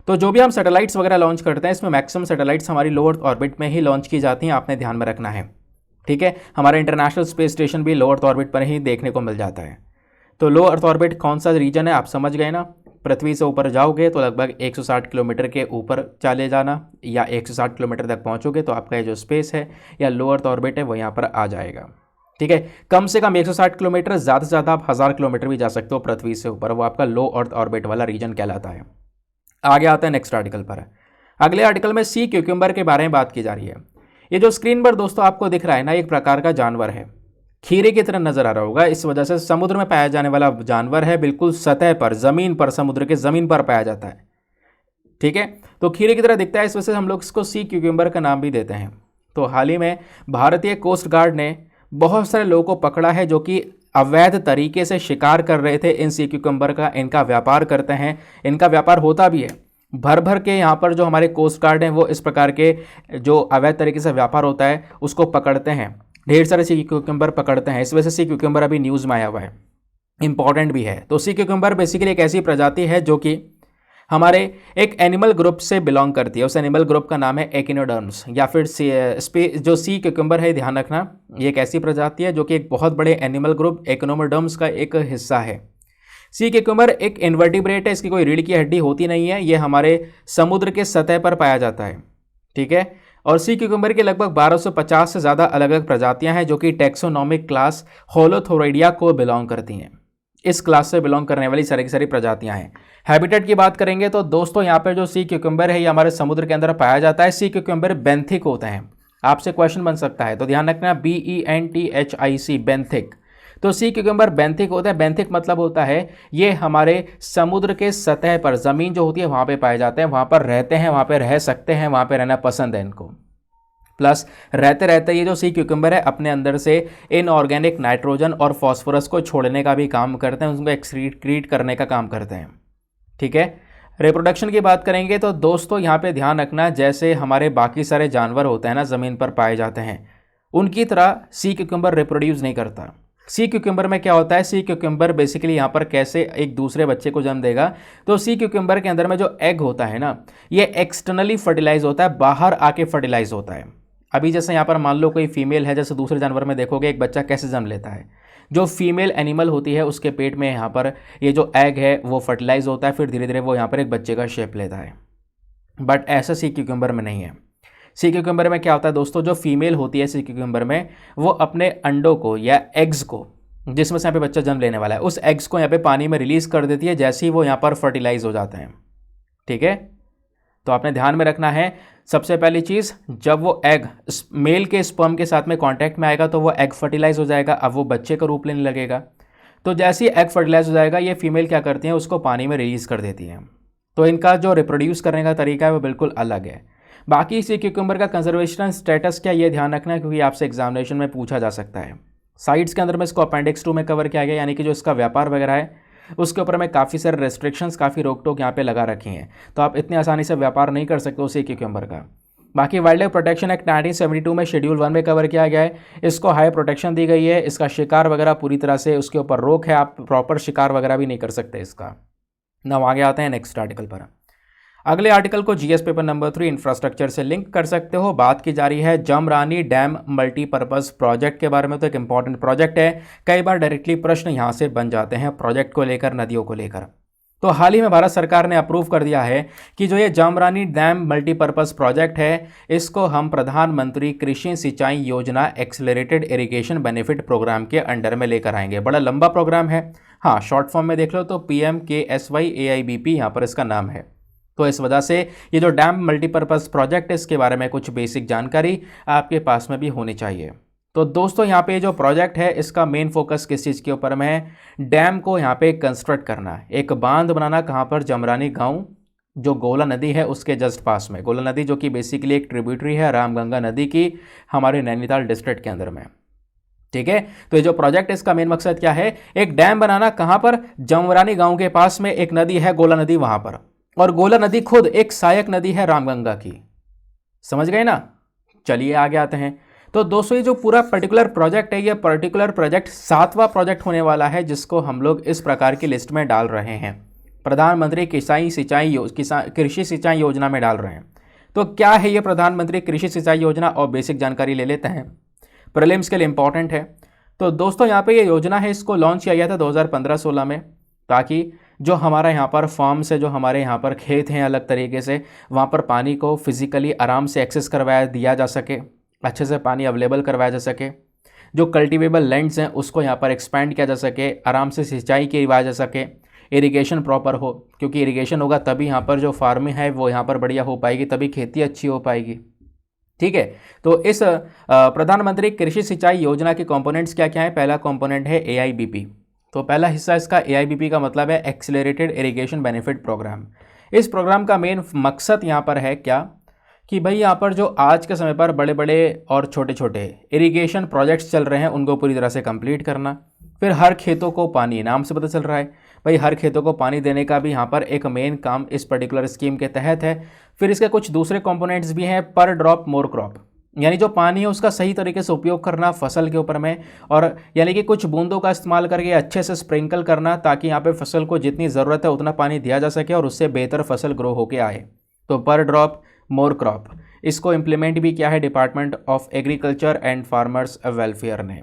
तो जो भी हम सैटेलाइट्स वगैरह लॉन्च करते हैं इसमें मैक्सिमम सैटेलाइट्स हमारी लो अर्थ ऑर्बिट में ही लॉन्च की जाती हैं, आपने ध्यान में रखना है। ठीक है, हमारा इंटरनेशनल स्पेस स्टेशन भी लो अर्थ ऑर्बिट पर ही देखने को मिल जाता है। तो लो अर्थ ऑर्बिट कौन सा रीजन है आप समझ गए ना? पृथ्वी से ऊपर जाओगे तो लगभग 160 किलोमीटर के ऊपर चले जाना, या 160 किलोमीटर तक पहुंचोगे तो आपका ये जो स्पेस है या लो अर्थ ऑर्बिट है वो यहाँ पर आ जाएगा। ठीक है। कम से कम 160 किलोमीटर, ज़्यादा से ज़्यादा आप 1000 किलोमीटर भी जा सकते हो पृथ्वी से ऊपर, वो आपका लो अर्थ ऑर्बिट वाला रीजन कहलाता है। आगे आता है नेक्स्ट आर्टिकल पर। अगले आर्टिकल में सी क्यूक्यूम्बर के बारे में बात की जा रही है। ये जो स्क्रीन पर दोस्तों आपको दिख रहा है ना, एक प्रकार का जानवर है, खीरे की तरह नजर आ रहा होगा, इस वजह से समुद्र में पाया जाने वाला जानवर है, बिल्कुल सतह पर, जमीन पर, समुद्र के जमीन पर पाया जाता है। ठीक है, तो खीरे की तरह दिखता है, इस वजह से हम लोग इसको सी क्यूक्यूम्बर का नाम भी देते हैं। तो हाल ही में भारतीय कोस्ट गार्ड ने बहुत सारे लोगों को पकड़ा है जो कि अवैध तरीके से शिकार कर रहे थे इन सी क्यूक्यूम्बर का, इनका व्यापार करते हैं, इनका व्यापार होता भी है। भर भर के यहाँ पर जो हमारे कोस्ट गार्ड हैं वो इस प्रकार के जो अवैध तरीके से व्यापार होता है उसको पकड़ते हैं, ढेर सारे सी क्यूक्यूम्बर पकड़ते हैं। इस वजह से सी क्यूक्यूम्बर अभी न्यूज़ में आया हुआ है, इंपॉर्टेंट भी है। तो सी क्यूक्यूम्बर बेसिकली एक ऐसी प्रजाति है जो कि हमारे एक एनिमल ग्रुप से बिलोंग करती है। उस एनिमल ग्रुप का नाम है एकिनोडर्म्स, या फिर जो सी क्यूक्यूम्बर है, ध्यान रखना, ये एक ऐसी प्रजाति है जो कि एक बहुत बड़े एनिमल ग्रुप एकिनोडर्म्स का एक हिस्सा है। सी क्यूक्यूम्बर एक इन्वर्टिब्रेट है, इसकी कोई रीढ़ की हड्डी होती नहीं है, ये हमारे समुद्र के सतह पर पाया जाता है। ठीक है, और सी क्यूक्यूम्बर के लगभग 1250 से ज़्यादा अलग अलग प्रजातियां हैं जो कि टैक्सोनॉमिक क्लास होलोथोरैडिया को बिलोंग करती हैं। इस क्लास से बिलोंग करने वाली सारी की सारी प्रजातियां हैं। हैबिटेट की बात करेंगे तो दोस्तों यहाँ पर जो सी क्यूक्यूम्बर है ये हमारे समुद्र के अंदर पाया जाता है। सी क्यूक्यूम्बर बेंथिक होते हैं। आपसे क्वेश्चन बन सकता है, तो ध्यान रखना, BENTHIC, बेंथिक। तो सी क्यूक्यूम्बर बेंथिक होता है। बेंथिक मतलब होता है ये हमारे समुद्र के सतह पर, ज़मीन जो होती है वहाँ पे पाए जाते हैं, वहाँ पर रहते हैं, वहाँ पे रह सकते हैं, वहाँ पे रहना पसंद है इनको। प्लस रहते रहते ये जो सी क्यूक्यूम्बर है अपने अंदर से इनऑर्गेनिक नाइट्रोजन और फॉस्फोरस को छोड़ने का भी काम करते हैं, उसको एक्सक्रीट करने का काम करते हैं। ठीक है, रिप्रोडक्शन की बात करेंगे तो दोस्तों यहाँ पे ध्यान रखना, जैसे हमारे बाकी सारे जानवर होते हैं ना ज़मीन पर पाए जाते हैं, उनकी तरह सी क्यूक्यूम्बर रिप्रोड्यूस नहीं करता। सी क्यूक्यूम्बर में क्या होता है, सी क्यूक्यूम्बर बेसिकली यहाँ पर कैसे एक दूसरे बच्चे को जन्म देगा, तो सी क्यूक्यूम्बर के अंदर में जो एग होता है ना, ये एक्सटर्नली फर्टिलाइज होता है, बाहर आके फर्टिलाइज होता है। अभी जैसे यहाँ पर मान लो कोई फीमेल है, जैसे दूसरे जानवर में देखोगे एक बच्चा कैसे जन्म लेता है, जो फीमेल एनिमल होती है उसके पेट में यहाँ पर ये जो एग है वो फर्टिलाइज होता है, फिर धीरे धीरे वो यहाँ पर एक बच्चे का शेप लेता है। बट ऐसा सी क्यूक्यूम्बर में नहीं है। सी क्यूक्यूम्बर में क्या होता है दोस्तों, जो फीमेल होती है सी क्यूक्यूम्बर में, वो अपने अंडों को या एग्स को, जिसमें से यहाँ पे बच्चा जन्म लेने वाला है, उस एग्स को यहाँ पे पानी में रिलीज कर देती है जैसे ही वो यहाँ पर फर्टिलाइज हो जाते हैं। ठीक है, तो आपने ध्यान में रखना है, सबसे पहली चीज़, जब वो एग मेल के स्पर्म के साथ में कांटेक्ट में आएगा तो वो एग फर्टिलाइज हो जाएगा, अब वो बच्चे का रूप लेने लगेगा। तो जैसे ही एग फर्टिलाइज हो जाएगा ये फीमेल क्या करती हैं, उसको पानी में रिलीज कर देती हैं। तो इनका जो रिप्रोड्यूस करने का तरीका है वो बिल्कुल अलग है। बाकी सी क्यूक्यूम्बर का कंजर्वेशन स्टेटस क्या, ये ध्यान रखना है क्योंकि आपसे एग्जामिनेशन में पूछा जा सकता है। साइट्स के अंदर में इसको अपेंडिक्स 2 में कवर किया गया, यानी कि जो इसका व्यापार वगैरह है उसके ऊपर में काफ़ी सारे रेस्ट्रिक्शंस, काफ़ी रोक टोक यहाँ पे लगा रखी हैं, तो आप इतनी आसानी से व्यापार नहीं कर सकते सी क्यूक्यूम्बर का। बाकी वाइल्ड लाइफ प्रोटेक्शन एक्ट 1972 में शेड्यूल 1 में कवर किया गया है, इसको हाई प्रोटेक्शन दी गई है, इसका शिकार वगैरह पूरी तरह से उसके ऊपर रोक है, आप प्रॉपर शिकार वगैरह भी नहीं कर सकते इसका। ना आगे आते हैं नेक्स्ट आर्टिकल पर। अगले आर्टिकल को जीएस पेपर नंबर 3 इंफ्रास्ट्रक्चर से लिंक कर सकते हो। बात की जा रही है जमरानी डैम मल्टीपर्पज़ प्रोजेक्ट के बारे में। तो एक इंपॉर्टेंट प्रोजेक्ट है, कई बार डायरेक्टली प्रश्न यहाँ से बन जाते हैं प्रोजेक्ट को लेकर, नदियों को लेकर। तो हाल ही में भारत सरकार ने अप्रूव कर दिया है कि जो ये जमरानी डैम मल्टीपर्पज़ प्रोजेक्ट है, इसको हम प्रधानमंत्री कृषि सिंचाई योजना एक्सेलरेटेड इरिगेशन बेनिफिट प्रोग्राम के अंडर में लेकर आएंगे। बड़ा लंबा प्रोग्राम है, हाँ, शॉर्ट फॉर्म में देख लो तो PMKSY यहाँ पर इसका नाम है। तो इस वजह से ये जो डैम मल्टीपर्पज़ प्रोजेक्ट है इसके बारे में कुछ बेसिक जानकारी आपके पास में भी होनी चाहिए। तो दोस्तों यहाँ पे जो प्रोजेक्ट है इसका मेन फोकस किस चीज़ के ऊपर में है, डैम को यहाँ पे कंस्ट्रक्ट करना, एक बांध बनाना। कहाँ पर, जमरानी गांव जो गोला नदी है उसके जस्ट पास में। गोला नदी जो कि बेसिकली एक ट्रिब्यूटरी है रामगंगा नदी की, हमारे नैनीताल डिस्ट्रिक्ट के अंदर में। ठीक है, तो ये जो प्रोजेक्ट है इसका मेन मकसद क्या है, एक डैम बनाना। कहाँ पर, जमरानी गाँव के पास में एक नदी है गोला नदी, वहाँ पर। और गोला नदी खुद एक सहायक नदी है रामगंगा की, समझ गए ना। चलिए आगे आते हैं। तो दोस्तों ये जो पूरा पर्टिकुलर प्रोजेक्ट है, ये पर्टिकुलर प्रोजेक्ट 7वां प्रोजेक्ट होने वाला है जिसको हम लोग इस प्रकार की लिस्ट में डाल रहे हैं, प्रधानमंत्री कृषि सिंचाई योजना में डाल रहे हैं। तो क्या है ये प्रधानमंत्री कृषि सिंचाई योजना, और बेसिक जानकारी ले लेते हैं, प्रीलिम्स के लिए इंपॉर्टेंट है। तो दोस्तों यहाँ पे ये योजना है, इसको लॉन्च किया गया था 2015-16 में, ताकि जो हमारा यहाँ पर फार्म से, जो हमारे यहाँ पर खेत हैं अलग तरीके से, वहाँ पर पानी को फिजिकली आराम से एक्सेस करवाया दिया जा सके, अच्छे से पानी अवेलेबल करवाया जा सके। जो कल्टिवेबल लैंड्स हैं उसको यहाँ पर एक्सपैंड किया जा सके, आराम से सिंचाई की जा सके, इरिगेशन प्रॉपर हो, क्योंकि इरिगेशन होगा तभी यहाँ पर जो फार्मिंग है वो यहाँ पर बढ़िया हो पाएगी, तभी खेती अच्छी हो पाएगी। ठीक है, तो इस प्रधानमंत्री कृषि सिंचाई योजना के कंपोनेंट्स क्या क्या हैं? पहला कंपोनेंट है AIBP। तो पहला हिस्सा इसका AIBP का मतलब है एक्सीलरेटेड इरिगेशन बेनिफिट प्रोग्राम। इस प्रोग्राम का मेन मकसद यहाँ पर है क्या कि भाई यहाँ पर जो आज के समय पर बड़े बड़े और छोटे छोटे इरिगेशन प्रोजेक्ट्स चल रहे हैं उनको पूरी तरह से कंप्लीट करना। फिर हर खेतों को पानी, नाम से पता चल रहा है भाई हर खेतों को पानी देने का भी यहाँ पर एक मेन काम इस पर्टिकुलर स्कीम के तहत है। फिर इसके कुछ दूसरे कंपोनेंट्स भी हैं, पर ड्रॉप मोर क्रॉप, यानी जो पानी है उसका सही तरीके से उपयोग करना फसल के ऊपर में, और यानी कि कुछ बूंदों का इस्तेमाल करके अच्छे से स्प्रिंकल करना ताकि यहाँ पे फसल को जितनी ज़रूरत है उतना पानी दिया जा सके और उससे बेहतर फसल ग्रो होके आए। तो पर ड्रॉप मोर क्रॉप, इसको इम्प्लीमेंट भी किया है department of agriculture and farmers welfare ने।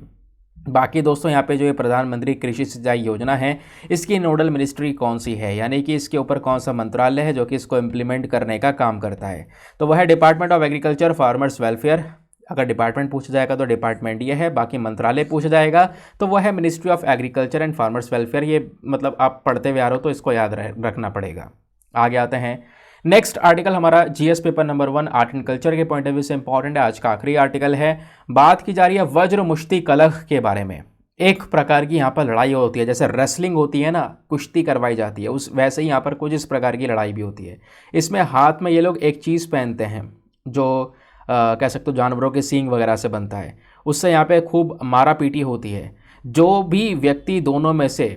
बाकी दोस्तों यहाँ पे जो ये प्रधानमंत्री कृषि सिंचाई योजना है इसकी नोडल मिनिस्ट्री कौन सी है, यानी कि इसके ऊपर कौन सा मंत्रालय है जो कि इसको इम्प्लीमेंट करने का काम करता है? तो वह है department of agriculture farmers welfare. अगर डिपार्टमेंट पूछा जाएगा तो डिपार्टमेंट ये है, बाकी मंत्रालय पूछा जाएगा तो वह है ministry of agriculture and farmers welfare. ये मतलब आप पढ़ते हुए आ रहे हो तो इसको याद रखना पड़ेगा। आगे आते हैं, नेक्स्ट आर्टिकल हमारा GS paper number 1 art and culture के पॉइंट ऑफ व्यू से इंपॉर्टेंट है। आज का आखिरी आर्टिकल है, बात की जा रही है वज्र मुश्ती कलह के बारे में। एक प्रकार की यहाँ पर लड़ाई होती है, जैसे रेसलिंग होती है ना, कुश्ती करवाई जाती है, उस वैसे ही यहाँ पर कुछ इस प्रकार की लड़ाई भी होती है। इसमें हाथ में ये लोग एक चीज़ पहनते हैं जो कह सकते हो जानवरों के सींग वगैरह से बनता है, उससे यहाँ पे खूब मारा पीटी होती है। जो भी व्यक्ति दोनों में से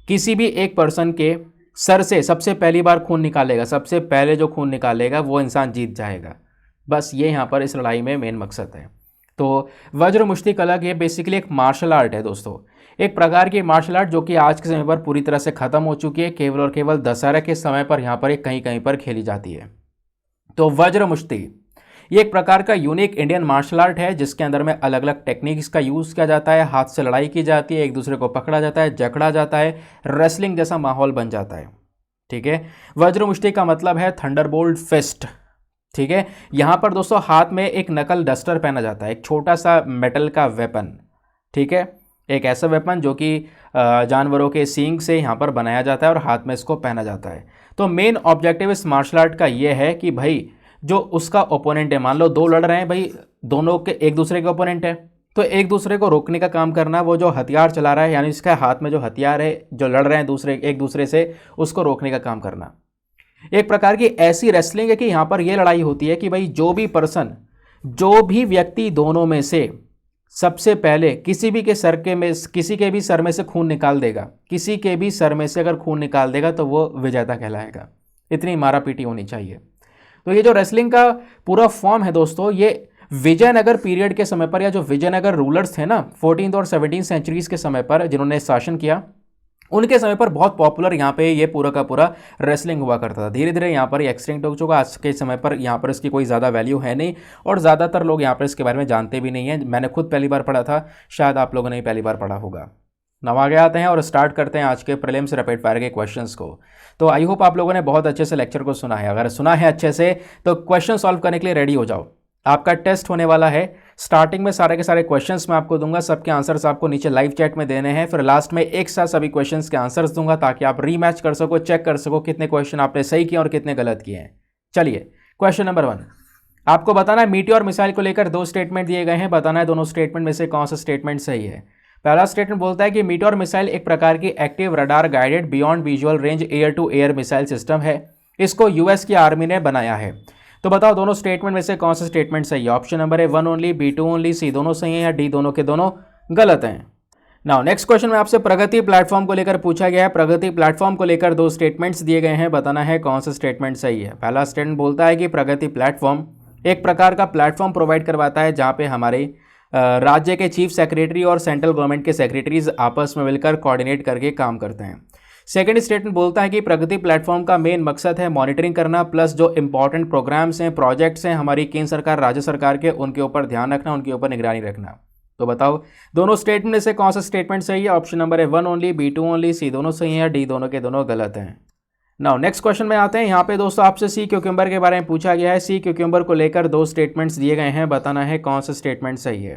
किसी भी एक पर्सन के सर से सबसे पहली बार खून निकालेगा, सबसे पहले जो खून निकालेगा वो इंसान जीत जाएगा। बस ये यहाँ पर इस लड़ाई में मेन मकसद है। तो वज्र मुश्ती कला ये बेसिकली एक मार्शल आर्ट है दोस्तों, एक प्रकार की मार्शल आर्ट जो कि आज के समय पर पूरी तरह से ख़त्म हो चुकी है, केवल और केवल दशहरा के समय पर यहाँ पर एक कहीं कहीं पर खेली जाती है। तो वज्र मुश्ती ये एक प्रकार का यूनिक इंडियन मार्शल आर्ट है जिसके अंदर में अलग अलग टेक्निक्स का यूज़ किया जाता है, हाथ से लड़ाई की जाती है, एक दूसरे को पकड़ा जाता है, जकड़ा जाता है, रेसलिंग जैसा माहौल बन जाता है। ठीक है, वज्र मुश्ती का मतलब है थंडरबोल्ट फिस्ट। ठीक है, यहाँ पर दोस्तों हाथ में एक नकल डस्टर पहना जाता है, एक छोटा सा मेटल का वेपन। ठीक है, एक ऐसा वेपन जो कि जानवरों के सींग से यहाँ पर बनाया जाता है और हाथ में इसको पहना जाता है। तो मेन ऑब्जेक्टिव इस मार्शल आर्ट का ये है कि भाई जो उसका ओपोनेंट है, मान लो दो लड़ रहे हैं भाई, दोनों के एक दूसरे के ओपोनेंट है, तो एक दूसरे को रोकने का काम करना, वो जो हथियार चला रहा है यानी इसका हाथ में जो हथियार है, जो लड़ रहे हैं एक दूसरे से, उसको रोकने का काम करना। एक प्रकार की ऐसी रेसलिंग है कि यहाँ पर यह लड़ाई होती है कि भाई जो भी व्यक्ति दोनों में से सबसे पहले किसी के भी सर में से खून निकाल देगा, किसी के भी सर में से अगर खून निकाल देगा तो वो विजेता कहलाएगा। इतनी मारा पीटी होनी चाहिए। तो ये जो रेसलिंग का पूरा फॉर्म है दोस्तों, ये विजयनगर पीरियड के समय पर, या जो विजयनगर रूलर्स थे ना 14th और 17th सेंचुरीज के समय पर, जिन्होंने शासन किया, उनके समय पर बहुत पॉपुलर यहाँ पे ये पूरा का पूरा रेसलिंग हुआ करता था। धीरे धीरे यहाँ पर एक्सटिंक्ट हो चुका, आज के समय पर यहाँ पर इसकी कोई ज़्यादा वैल्यू है नहीं और ज़्यादातर लोग यहाँ पर इसके बारे में जानते भी नहीं हैं। मैंने खुद पहली बार पढ़ा था, शायद आप लोगों ने भी पहली बार पढ़ा होगा। नव आगे आते हैं और स्टार्ट करते हैं आज के प्रीलिम्स रैपिड फायर के क्वेश्चंस को। तो आई होप आप लोगों ने बहुत अच्छे से लेक्चर को सुना है। अगर सुना है अच्छे से तो क्वेश्चन सॉल्व करने के लिए रेडी हो जाओ। आपका टेस्ट होने वाला है। स्टार्टिंग में सारे के सारे क्वेश्चंस मैं आपको दूंगा, सबके आंसर्स आपको नीचे लाइव चैट में देने हैं। फिर लास्ट में एक साथ सभी क्वेश्चंस के आंसर्स दूंगा ताकि आप रीमैच कर सको, चेक कर सको कितने क्वेश्चन आपने सही किए और कितने गलत किए हैं। चलिए क्वेश्चन नंबर 1, आपको बताना है मीटियोर मिसाइल को लेकर 2 स्टेटमेंट दिए गए हैं, बताना है दोनों स्टेटमेंट में से कौन सा स्टेटमेंट सही है। पहला स्टेटमेंट बोलता है कि मीटियोर मिसाइल एक प्रकार की active radar guided beyond visual range air to air missile system है, इसको यूएस की आर्मी ने बनाया है। तो बताओ दोनों स्टेटमेंट में से कौन सा स्टेटमेंट सही है। ऑप्शन नंबर है 1 ओनली, B 2 ओनली, C दोनों सही हैं या D दोनों के दोनों गलत हैं। नाउ नेक्स्ट क्वेश्चन में आपसे प्रगति प्लेटफॉर्म को लेकर पूछा गया है। प्रगति प्लेटफॉर्म को लेकर 2 स्टेटमेंट्स दिए गए हैं, बताना है कौन सा स्टेटमेंट सही है। पहला स्टेटमेंट बोलता है कि प्रगति प्लेटफॉर्म एक प्रकार का प्लेटफॉर्म प्रोवाइड करवाता है जहाँ पे हमारे राज्य के चीफ सेक्रेटरी और सेंट्रल गवर्नमेंट के सेक्रेटरीज आपस में मिलकर कोऑर्डिनेट करके काम करते हैं। सेकेंड स्टेटमेंट बोलता है कि प्रगति प्लेटफॉर्म का मेन मकसद है मॉनिटरिंग करना, प्लस जो इंपॉर्टेंट प्रोग्राम्स हैं, प्रोजेक्ट्स हैं हमारी केंद्र सरकार राज्य सरकार के, उनके ऊपर ध्यान रखना, उनके ऊपर निगरानी रखना। तो बताओ दोनों स्टेटमेंट में से कौन सा स्टेटमेंट सही है। ऑप्शन नंबर है 1 ओनली, B 2 ओनली, C दोनों सही है या D दोनों के दोनों गलत हैं। नाउ नेक्स्ट क्वेश्चन में आते हैं। यहाँ पे दोस्तों आपसे सी क्यूकम्बर के बारे में पूछा गया है। सी क्यूकम्बर को लेकर 2 स्टेटमेंट्स दिए गए हैं, बताना है कौन सा स्टेटमेंट सही है।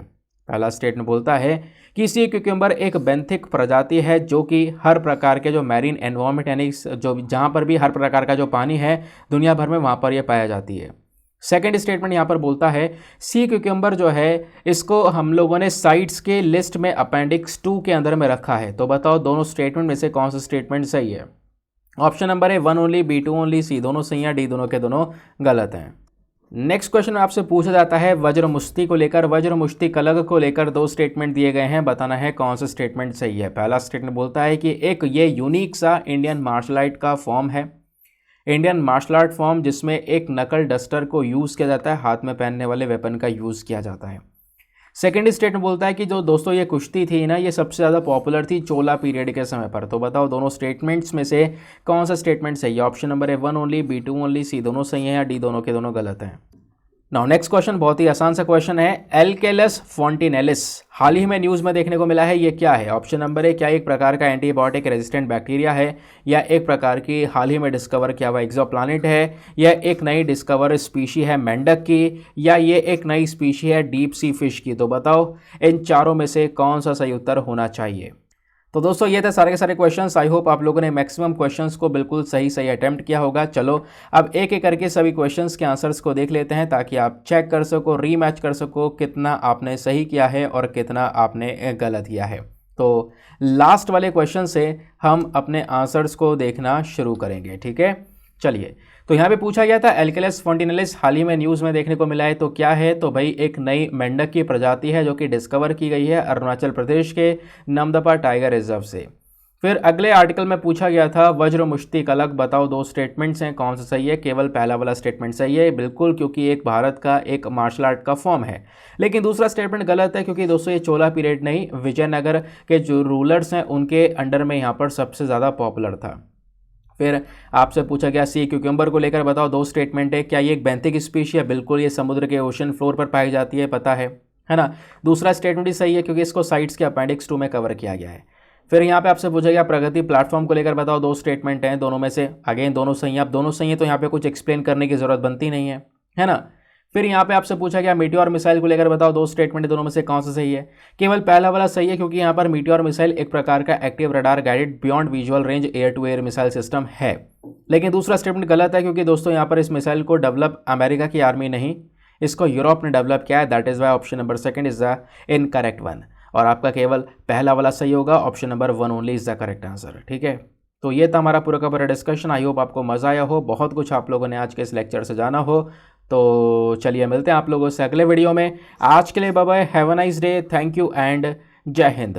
पहला स्टेटमेंट बोलता है कि सी क्यूकम्बर एक बेंथिक प्रजाति है जो कि हर प्रकार के जो मैरीन एनवायरनमेंट यानी जो जहाँ पर भी हर प्रकार का जो पानी है दुनिया भर में वहाँ पर यह पाया जाती है। सेकेंड स्टेटमेंट यहाँ पर बोलता है सी क्यूकम्बर जो है इसको हम लोगों ने साइट्स के लिस्ट में अपेंडिक्स 2 के अंदर में रखा है। तो बताओ दोनों स्टेटमेंट में से कौन सा स्टेटमेंट सही है। ऑप्शन नंबर है 1 ओनली, B 2 ओनली, सी दोनों सही है, डी दोनों के दोनों गलत हैं। नेक्स्ट क्वेश्चन में आपसे पूछा जाता है वज्र मुश्ती को लेकर, वज्र मुश्ती कलग को लेकर 2 स्टेटमेंट दिए गए हैं, बताना है कौन सा स्टेटमेंट सही है। पहला स्टेटमेंट बोलता है कि एक ये यूनिक सा इंडियन मार्शल आर्ट का फॉर्म है, इंडियन मार्शल आर्ट फॉर्म जिसमें एक नकल डस्टर को यूज़ किया जाता है, हाथ में पहनने वाले वेपन का यूज़ किया जाता है। सेकेंड स्टेटमेंट बोलता है कि जो दोस्तों ये कुश्ती थी ना, ये सबसे ज़्यादा पॉपुलर थी चोला पीरियड के समय पर। तो बताओ दोनों स्टेटमेंट्स में से कौन सा स्टेटमेंट सही है। ऑप्शन नंबर है 1 ओनली, B 2 ओनली, सी दोनों सही है या डी दोनों के दोनों गलत हैं। नाउ नेक्स्ट क्वेश्चन बहुत ही आसान सा क्वेश्चन है, एल्केलस फोंटिनेलिस हाल ही में न्यूज़ में देखने को मिला है, ये क्या है। ऑप्शन नंबर है क्या एक प्रकार का एंटीबायोटिक रेजिस्टेंट बैक्टीरिया है, या एक प्रकार की हाल ही में डिस्कवर किया हुआ एक्सोप्लैनेट है, या एक नई डिस्कवर स्पीशी है मेंढक की, या ये एक नई स्पीशी है डीप सी फिश की। तो बताओ इन चारों में से कौन सा सही उत्तर होना चाहिए। तो दोस्तों ये थे सारे के सारे क्वेश्चंस। आई होप आप लोगों ने मैक्सिमम क्वेश्चंस को बिल्कुल सही अटेम्प्ट किया होगा। चलो अब एक एक करके सभी क्वेश्चंस के आंसर्स को देख लेते हैं ताकि आप चेक कर सको, रीमैच कर सको कितना आपने सही किया है और कितना आपने गलत किया है। तो लास्ट वाले क्वेश्चन से हम अपने आंसर्स को देखना शुरू करेंगे, ठीक है। चलिए, तो यहाँ पे पूछा गया था एल्केलस फोंटिनेलिस हाल ही में न्यूज़ में देखने को मिला है, तो क्या है। तो भाई एक नई मेंढक की प्रजाति है जो कि डिस्कवर की गई है अरुणाचल प्रदेश के नमदपा टाइगर रिजर्व से। फिर अगले आर्टिकल में पूछा गया था वज्र मुश्ती कलग, बताओ 2 स्टेटमेंट्स हैं कौन सा सही है। केवल पहला वाला स्टेटमेंट सही है बिल्कुल, क्योंकि एक भारत का एक मार्शल आर्ट का फॉर्म है। लेकिन दूसरा स्टेटमेंट गलत है, क्योंकि दोस्तों ये चोला पीरियड नहीं, विजयनगर के जो रूलर्स हैं उनके अंडर में यहाँ पर सबसे ज़्यादा पॉपुलर था। फिर आपसे पूछा गया सी क्यूकम्बर को लेकर बताओ 2 स्टेटमेंट है, क्या ये एक बेंथिक स्पीशी है। बिल्कुल, ये समुद्र के ओशन फ्लोर पर पाई जाती है, पता है ना। दूसरा स्टेटमेंट ही सही है क्योंकि इसको साइट्स के अपेंडिक्स 2 में कवर किया गया है। फिर यहाँ पे आपसे पूछा गया प्रगति प्लेटफॉर्म को लेकर बताओ 2 स्टेटमेंट हैं, दोनों में से अगेन दोनों सही हैं। अब दोनों सही है तो यहाँ पे कुछ एक्सप्लेन करने की जरूरत बनती नहीं है ना। फिर यहाँ पे आपसे पूछा गया मीटियोर मिसाइल को लेकर बताओ 2 स्टेटमेंट, दोनों में से कौन सा सही है। केवल पहला वाला सही है, क्योंकि यहाँ पर मीटियोर मिसाइल एक प्रकार का active radar guided beyond visual range air to air missile system है। लेकिन दूसरा स्टेटमेंट गलत है, क्योंकि दोस्तों यहाँ पर इस मिसाइल को डेवलप अमेरिका की आर्मी नहीं, इसको यूरोप ने डेवलप किया है। That is why option number 2 is the incorrect one. और आपका केवल पहला वाला सही होगा, option number 1 only is the correct answer, ठीक है। तो ये था हमारा पूरा का पूरा डिस्कशन। आई होप आपको मज़ा आया हो, बहुत कुछ आप लोगों ने आज के इस लेक्चर से जाना हो। तो चलिए मिलते हैं आप लोगों से अगले वीडियो में। आज के लिए bye bye, have a nice day, thank you and जय हिंद।